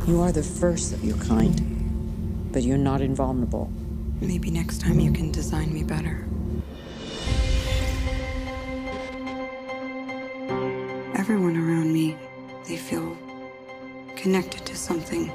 You are the first of your kind, but you're not invulnerable. Maybe next time you can design me better. Everyone around me, they feel connected to something.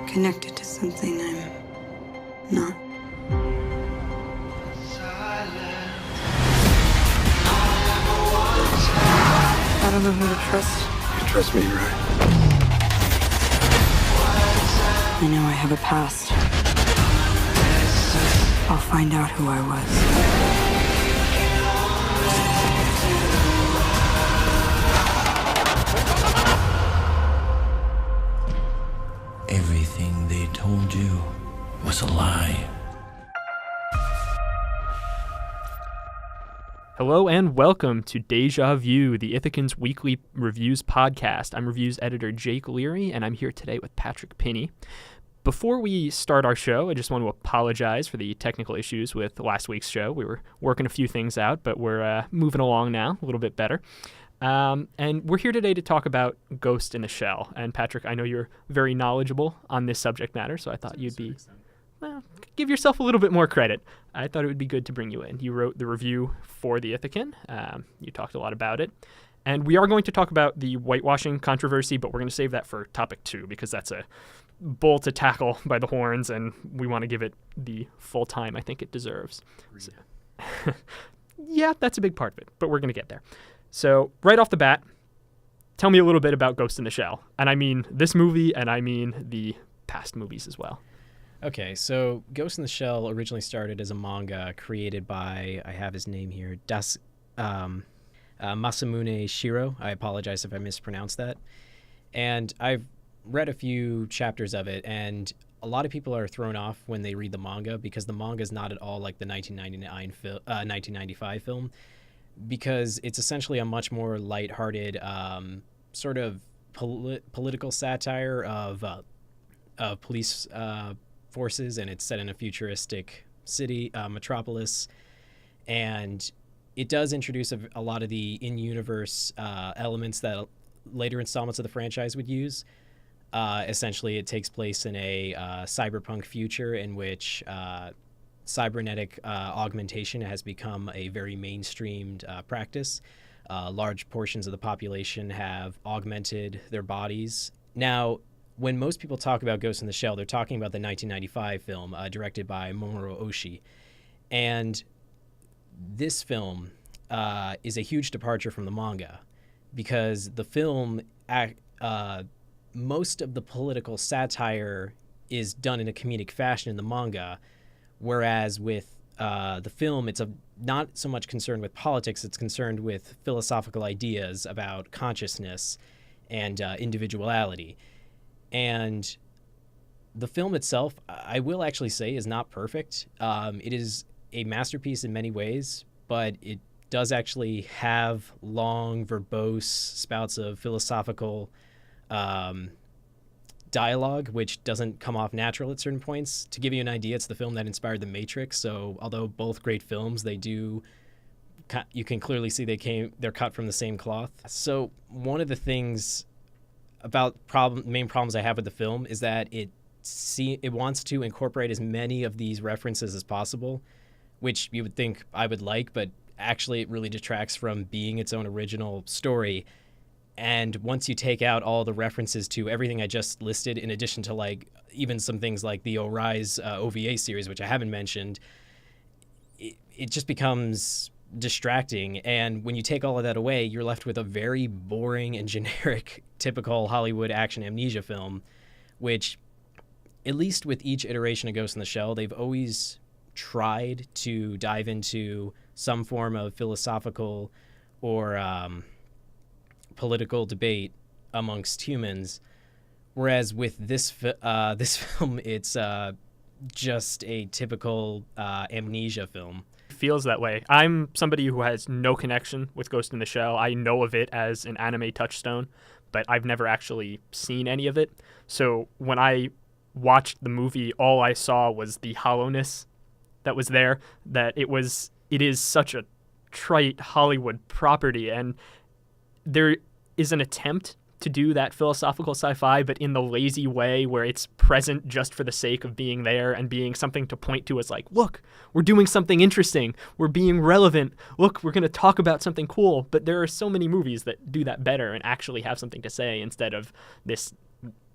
Connected to something I'm not. I don't know who to trust. You trust me, right? I know I have a past. I'll find out who I was. Everything they told you was a lie. Hello and welcome to Deja View, the Ithacan's weekly reviews podcast. I'm reviews editor Jake Leary, and I'm here today with Patrick Pinney. Before we start our show, I just want to apologize for the technical issues with last week's show. We were working a few things out, but we're moving along now, a little bit better. And we're here today to talk about Ghost in the Shell. And Patrick, I know you're very knowledgeable on this subject matter, so I thought you'd be... Well, give yourself a little bit more credit. I thought it would be good to bring you in. You wrote the review for the Ithacan. You talked a lot about it. And we are going to talk about the whitewashing controversy, but we're going to save that for topic 2 because that's a bull to tackle by the horns, and we want to give it the full time I think it deserves. So, yeah, that's a big part of it, but we're going to get there. So right off the bat, tell me a little bit about Ghost in the Shell. And I mean this movie, and I mean the past movies as well. Okay, so Ghost in the Shell originally started as a manga created by, I have his name here, Masamune Shiro. I apologize if I mispronounced that. And I've read a few chapters of it, and a lot of people are thrown off when they read the manga because the manga is not at all like the 1995 film, because it's essentially a much more lighthearted sort of political satire of police forces, and it's set in a futuristic city, metropolis, and it does introduce a lot of the in-universe elements that later installments of the franchise would use. Essentially, it takes place in a cyberpunk future in which cybernetic augmentation has become a very mainstreamed practice. Large portions of the population have augmented their bodies. Now, when most people talk about Ghost in the Shell, they're talking about the 1995 film directed by Mamoru Oshii. And this film is a huge departure from the manga because the film, most of the political satire is done in a comedic fashion in the manga, whereas with the film, it's not so much concerned with politics, it's concerned with philosophical ideas about consciousness and individuality. And the film itself, I will actually say, is not perfect. It is a masterpiece in many ways, but it does actually have long, verbose spouts of philosophical dialogue, which doesn't come off natural at certain points. To give you an idea, it's the film that inspired The Matrix. So although both great films, you can clearly see they're cut from the same cloth. So one of the things about main problems I have with the film is that it wants to incorporate as many of these references as possible, which you would think I would like, but actually it really detracts from being its own original story. And once you take out all the references to everything I just listed, in addition to like even some things like the Rise OVA series, which I haven't mentioned, it just becomes distracting. And when you take all of that away, you're left with a very boring and generic typical Hollywood action amnesia film, which, at least with each iteration of Ghost in the Shell, they've always tried to dive into some form of philosophical or political debate amongst humans, whereas with this film, it's just a typical amnesia film. Feels that way. I'm somebody who has no connection with Ghost in the Shell. I know of it as an anime touchstone, but I've never actually seen any of it. So when I watched the movie, all I saw was the hollowness that was there, that it is such a trite Hollywood property, and there is an attempt to do that philosophical sci-fi, but in the lazy way where it's present just for the sake of being there and being something to point to as like, look, we're doing something interesting. We're being relevant. Look, we're going to talk about something cool. But there are so many movies that do that better and actually have something to say instead of this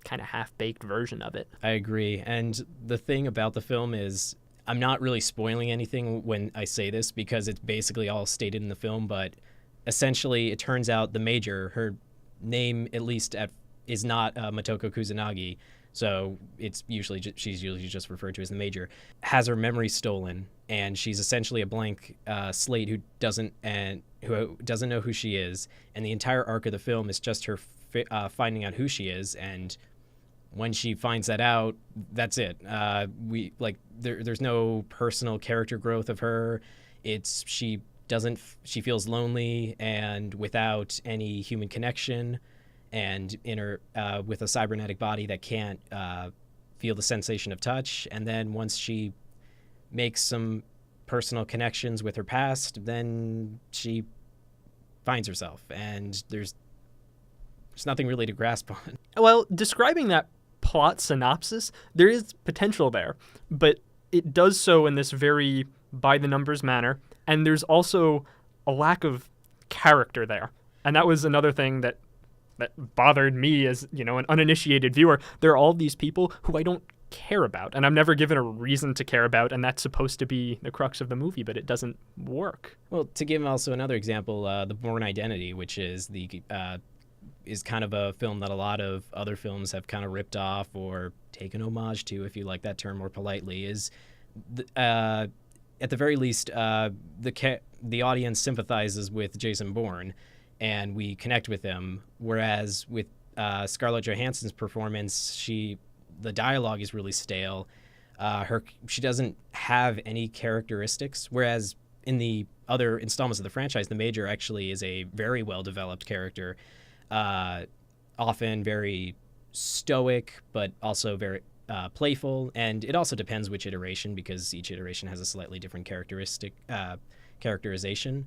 kind of half-baked version of it. I agree. And the thing about the film is I'm not really spoiling anything when I say this because it's basically all stated in the film, but essentially it turns out the Major, her name at least is not Motoko Kusanagi, so it's usually she's usually just referred to as the Major, has her memory stolen, and she's essentially a blank slate who doesn't know who she is, and the entire arc of the film is just her finding out who she is, and when she finds that out, that's it. There's no personal character growth of her. She feels lonely and without any human connection, and with a cybernetic body that can't feel the sensation of touch. And then once she makes some personal connections with her past, then she finds herself, and there's nothing really to grasp on. Well, describing that plot synopsis, there is potential there, but it does so in this very by-the-numbers manner, and there's also a lack of character there. And that was another thing that bothered me as, an uninitiated viewer. There are all these people who I don't care about, and I'm never given a reason to care about, and that's supposed to be the crux of the movie, but it doesn't work. Well, to give also another example, The Bourne Identity, which is is kind of a film that a lot of other films have kind of ripped off or taken homage to, if you like that term more politely, is at the very least the audience sympathizes with Jason Bourne and we connect with him, whereas with Scarlett Johansson's performance, the dialogue is really stale. She doesn't have any characteristics, whereas in the other installments of the franchise, the Major actually is a very well-developed character, often very stoic, but also very playful. And it also depends which iteration, because each iteration has a slightly different characterization.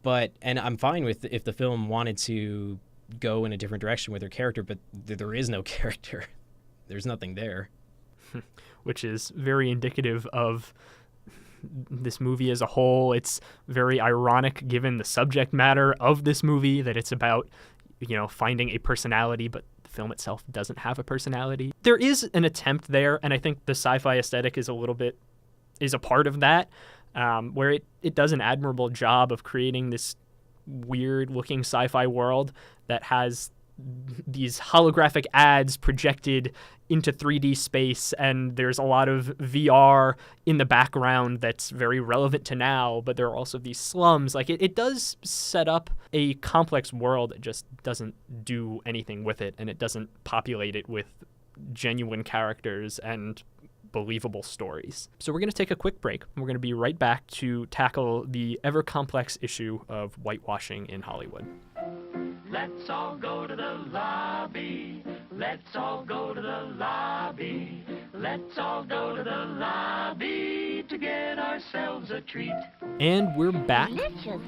And I'm fine with if the film wanted to go in a different direction with her character, but there is no character. There's nothing there. Which is very indicative of this movie as a whole. It's very ironic given the subject matter of this movie, that it's about, finding a personality, but the film itself doesn't have a personality. There is an attempt there, and I think the sci-fi aesthetic is a part of that, where it does an admirable job of creating this weird-looking sci-fi world that has these holographic ads projected into 3D space, and there's a lot of VR in the background that's very relevant to now, but there are also these slums. Like, it does set up a complex world. It just doesn't do anything with it, and it doesn't populate it with genuine characters and believable stories. So we're going to take a quick break. We're going to be right back to tackle the ever-complex issue of whitewashing in Hollywood. Let's all go to the lobby. Let's all go to the lobby. Let's all go to the lobby to get ourselves a treat. And we're back.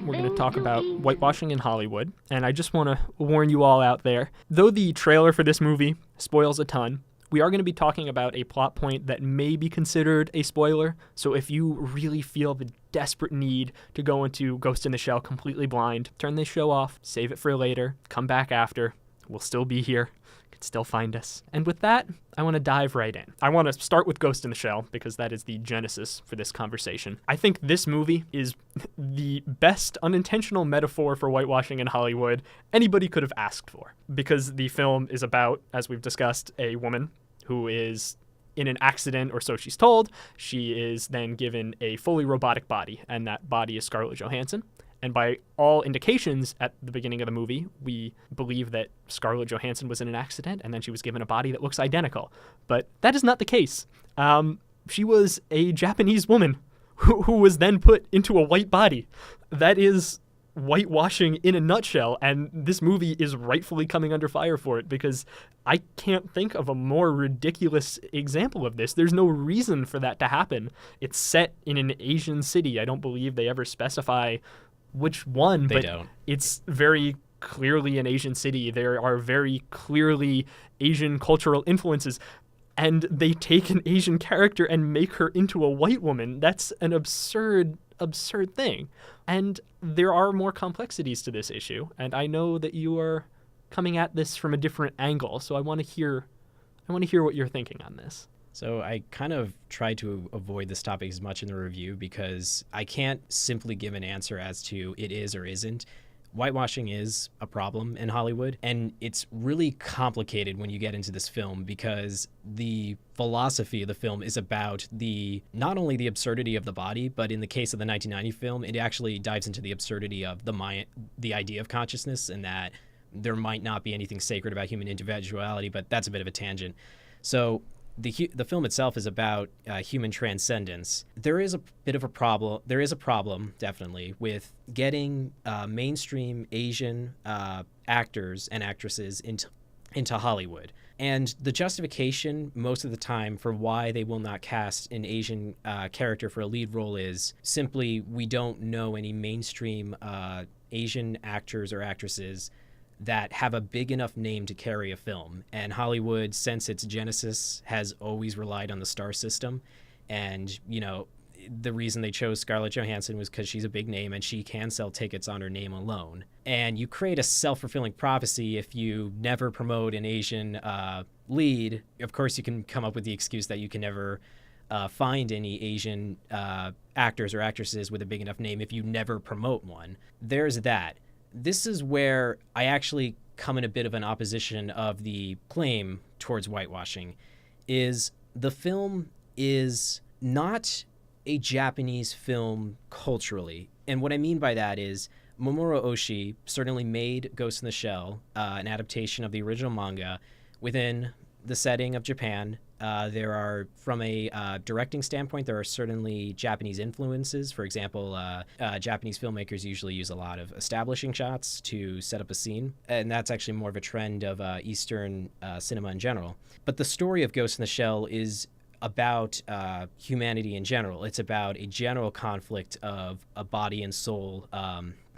We're going to talk about whitewashing in Hollywood. And I just want to warn you all out there, though the trailer for this movie spoils a ton, we are going to be talking about a plot point that may be considered a spoiler. So if you really feel the desperate need to go into Ghost in the Shell completely blind, turn this show off, save it for later, come back after. We'll still be here. You can still find us. And with that, I want to dive right in. I want to start with Ghost in the Shell because that is the genesis for this conversation. I think this movie is the best unintentional metaphor for whitewashing in Hollywood anybody could have asked for, because the film is about, as we've discussed, a woman who is in an accident, or so she's told. She is then given a fully robotic body, and that body is Scarlett Johansson. And by all indications at the beginning of the movie, we believe that Scarlett Johansson was in an accident, and then she was given a body that looks identical. But that is not the case. She was a Japanese woman who was then put into a white body. That is whitewashing in a nutshell, and this movie is rightfully coming under fire for it, because I can't think of a more ridiculous example of this. There's no reason for that to happen. It's set in an Asian city. I don't believe they ever specify which one, but it's very clearly an Asian city. There are very clearly Asian cultural influences. And they take an Asian character and make her into a white woman. That's an absurd thing. And there are more complexities to this issue. And I know that you are coming at this from a different angle. So I want to hear what you're thinking on this. So I kind of tried to avoid this topic as much in the review because I can't simply give an answer as to it is or isn't. Whitewashing is a problem in Hollywood, and it's really complicated when you get into this film because the philosophy of the film is about not only the absurdity of the body, but in the case of the 1990 film, it actually dives into the absurdity of the idea of consciousness, and that there might not be anything sacred about human individuality, but that's a bit of a tangent. So the film itself is about human transcendence. There is a bit of a problem. There is a problem, definitely, with getting mainstream Asian actors and actresses into Hollywood. And the justification most of the time for why they will not cast an Asian character for a lead role is simply we don't know any mainstream Asian actors or actresses that have a big enough name to carry a film. And Hollywood, since its genesis, has always relied on the star system. And, you know, the reason they chose Scarlett Johansson was because she's a big name and she can sell tickets on her name alone. And you create a self-fulfilling prophecy if you never promote an Asian lead. Of course, you can come up with the excuse that you can never find any Asian actors or actresses with a big enough name if you never promote one. There's that. This is where I actually come in a bit of an opposition of the claim towards whitewashing, is the film is not a Japanese film culturally. And what I mean by that is Mamoru Oshii certainly made Ghost in the Shell, an adaptation of the original manga, within the setting of Japan. There are, from a directing standpoint, there are certainly Japanese influences. For example, Japanese filmmakers usually use a lot of establishing shots to set up a scene, and that's actually more of a trend of Eastern cinema in general. But the story of Ghost in the Shell is about humanity in general. It's about a general conflict of a body and soul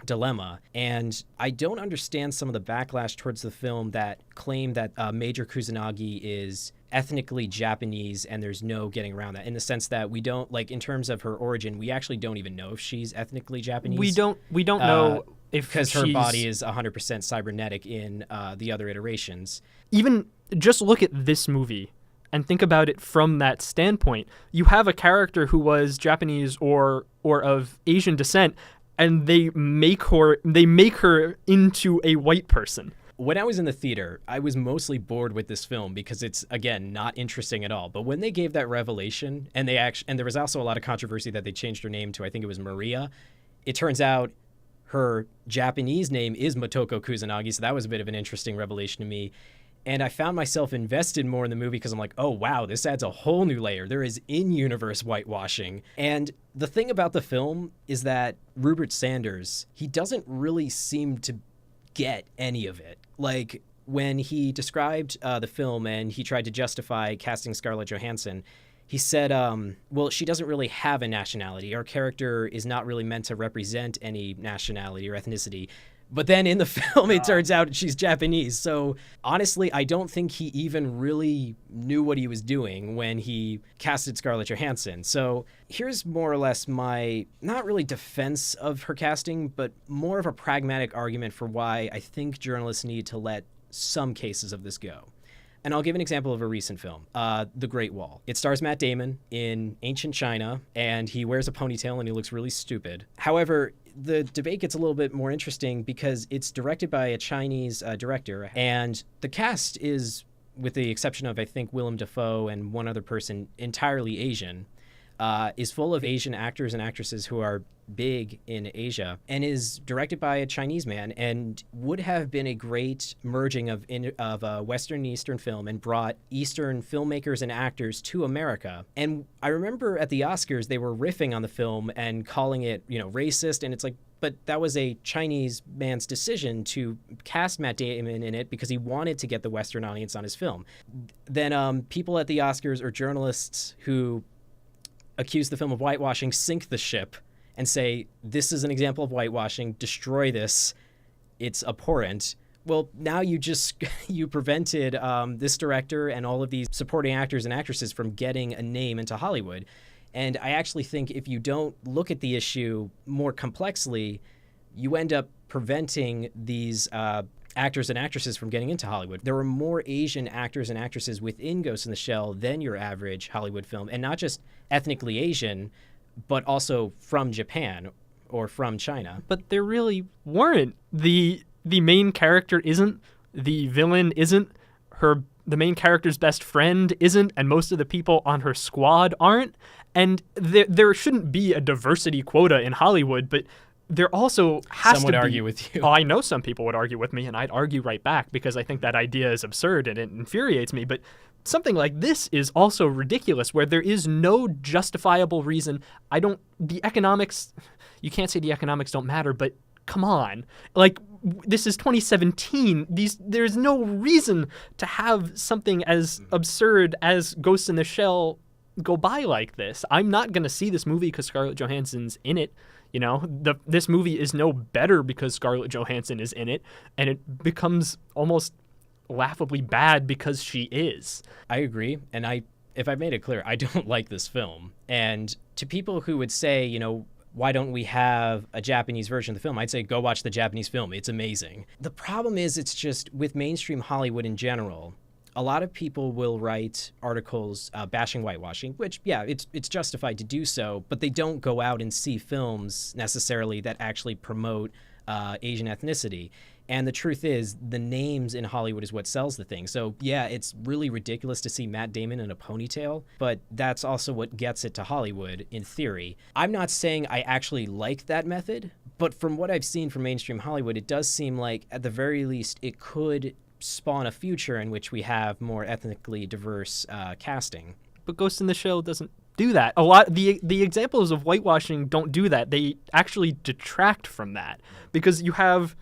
dilemma. And I don't understand some of the backlash towards the film that claim that Major Kusanagi is ethnically Japanese and there's no getting around that, in the sense that we don't, like, in terms of her origin, we actually don't even know if she's ethnically Japanese. We don't know if because her body is 100% cybernetic in the other iterations. Even just look at this movie and think about it from that standpoint. You have a character who was Japanese or of Asian descent, and they make her into a white person. When I was in the theater, I was mostly bored with this film because it's, again, not interesting at all. But when they gave that revelation, and there was also a lot of controversy that they changed her name to, I think it was Maria. It turns out her Japanese name is Motoko Kusanagi, so that was a bit of an interesting revelation to me. And I found myself invested more in the movie because I'm like, oh, wow, this adds a whole new layer. There is in-universe whitewashing. And the thing about the film is that Rupert Sanders, he doesn't really seem to get any of it. Like, when he described the film and he tried to justify casting Scarlett Johansson, he said, well, she doesn't really have a nationality. Our character is not really meant to represent any nationality or ethnicity. But then in the film, it turns out she's Japanese. So honestly, I don't think he even really knew what he was doing when he casted Scarlett Johansson. So here's more or less my, not really defense of her casting, but more of a pragmatic argument for why I think journalists need to let some cases of this go. And I'll give an example of a recent film, The Great Wall. It stars Matt Damon in ancient China, and he wears a ponytail and he looks really stupid. However, the debate gets a little bit more interesting because it's directed by a Chinese director, and the cast is, with the exception of, I think, Willem Dafoe and one other person, entirely Asian, is full of Asian actors and actresses who are big in Asia, and is directed by a Chinese man, and would have been a great merging of Western and Eastern film, and brought Eastern filmmakers and actors to America. And I remember at the Oscars, they were riffing on the film and calling it, racist, and it's like, but that was a Chinese man's decision to cast Matt Damon in it because he wanted to get the Western audience on his film. Then people at the Oscars, or journalists who accuse the film of whitewashing, sink the ship and say, this is an example of whitewashing, destroy this. it's abhorrent. Well, now you prevented this director and all of these supporting actors and actresses from getting a name into Hollywood. And I actually think if you don't look at the issue more complexly, you end up preventing these actors and actresses from getting into Hollywood. There were more Asian actors and actresses within Ghost in the Shell than your average Hollywood film, and not just ethnically Asian, but also from Japan or from China. But there really weren't. The main character isn't, the villain isn't, the main character's best friend isn't, and most of the people on her squad aren't. And there shouldn't be a diversity quota in Hollywood, but there also has Some to would be. argue with you. Oh, I know some people would argue with me, and I'd argue right back because I think that idea is absurd and it infuriates me. But something like this is also ridiculous, where there is no justifiable reason. The economics, you can't say the economics don't matter, but come on. Like, this is 2017. There's no reason to have something as absurd as Ghost in the Shell go by like this. I'm not going to see this movie because Scarlett Johansson's in it. You know, this movie is no better because Scarlett Johansson is in it, and it becomes almost laughably bad because she is. I agree, and if I've made it clear, I don't like this film. And to people who would say, you know, why don't we have a Japanese version of the film? I'd say go watch the Japanese film. It's amazing. The problem is it's just with mainstream Hollywood in general, a lot of people will write articles bashing whitewashing, which, yeah, it's justified to do so, but they don't go out and see films necessarily that actually promote Asian ethnicity. And the truth is, the names in Hollywood is what sells the thing. So, yeah, it's really ridiculous to see Matt Damon in a ponytail, but that's also what gets it to Hollywood, in theory. I'm not saying I actually like that method, but from what I've seen from mainstream Hollywood, it does seem like, at the very least, it could spawn a future in which we have more ethnically diverse casting. But Ghost in the Shell doesn't do that. A lot the examples of whitewashing don't do that. They actually detract from that because you have,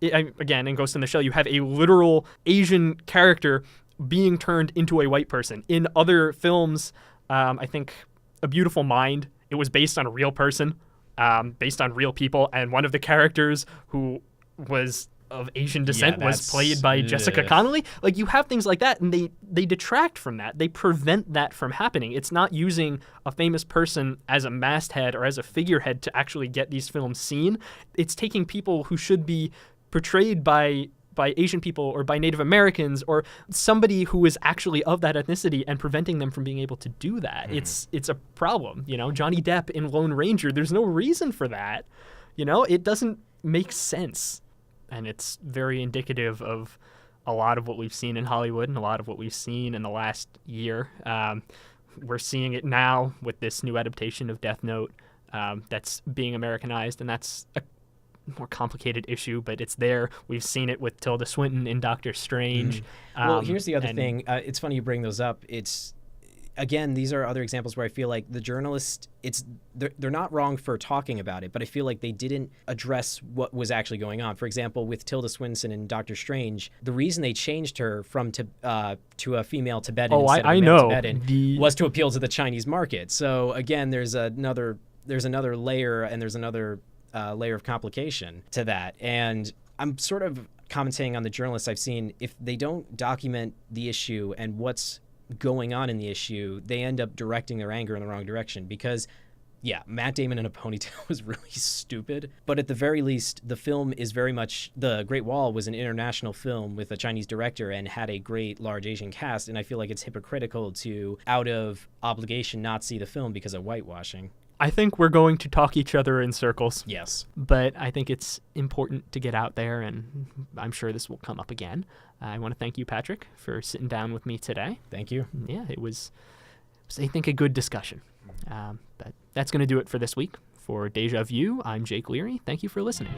again, in Ghost in the Shell, you have a literal Asian character being turned into a white person. In other films, I think A Beautiful Mind, it was based on a real person, based on real people, and one of the characters who was of Asian descent was played by Jessica Connelly. Like, you have things like that, and they detract from that. They prevent that from happening. It's not using a famous person as a masthead or as a figurehead to actually get these films seen. It's taking people who should be portrayed by Asian people or by Native Americans or somebody who is actually of that ethnicity and preventing them from being able to do that. It's a problem. You know, Johnny Depp in Lone Ranger, there's no reason for that. You know, it doesn't make sense. And it's very indicative of a lot of what we've seen in Hollywood and a lot of what we've seen in the last year. We're seeing it now with this new adaptation of Death Note that's being Americanized, and that's a more complicated issue, but it's there. We've seen it with Tilda Swinton in Doctor Strange. Well, here's the other thing. It's funny you bring those up. Again, these are other examples where I feel like the journalists, they're not wrong for talking about it, but I feel like they didn't address what was actually going on. For example, with Tilda Swinton in Doctor Strange, the reason they changed her from to a female Tibetan instead of a male Tibetan was to appeal to the Chinese market. So again, there's another layer, and there's another layer of complication to that. And I'm sort of commenting on the journalists I've seen. If they don't document the issue and what's going on in the issue, they end up directing their anger in the wrong direction because, yeah, Matt Damon in a ponytail was really stupid. But at the very least, the film is very much, The Great Wall was an international film with a Chinese director and had a great large Asian cast, and I feel like it's hypocritical to, out of obligation, not see the film because of whitewashing. I think we're going to talk each other in circles. Yes. But I think it's important to get out there, and I'm sure this will come up again. I want to thank you, Patrick, for sitting down with me today. Thank you. Yeah, it was I think, a good discussion. But that's going to do it for this week. For Deja View, I'm Jake Leary. Thank you for listening.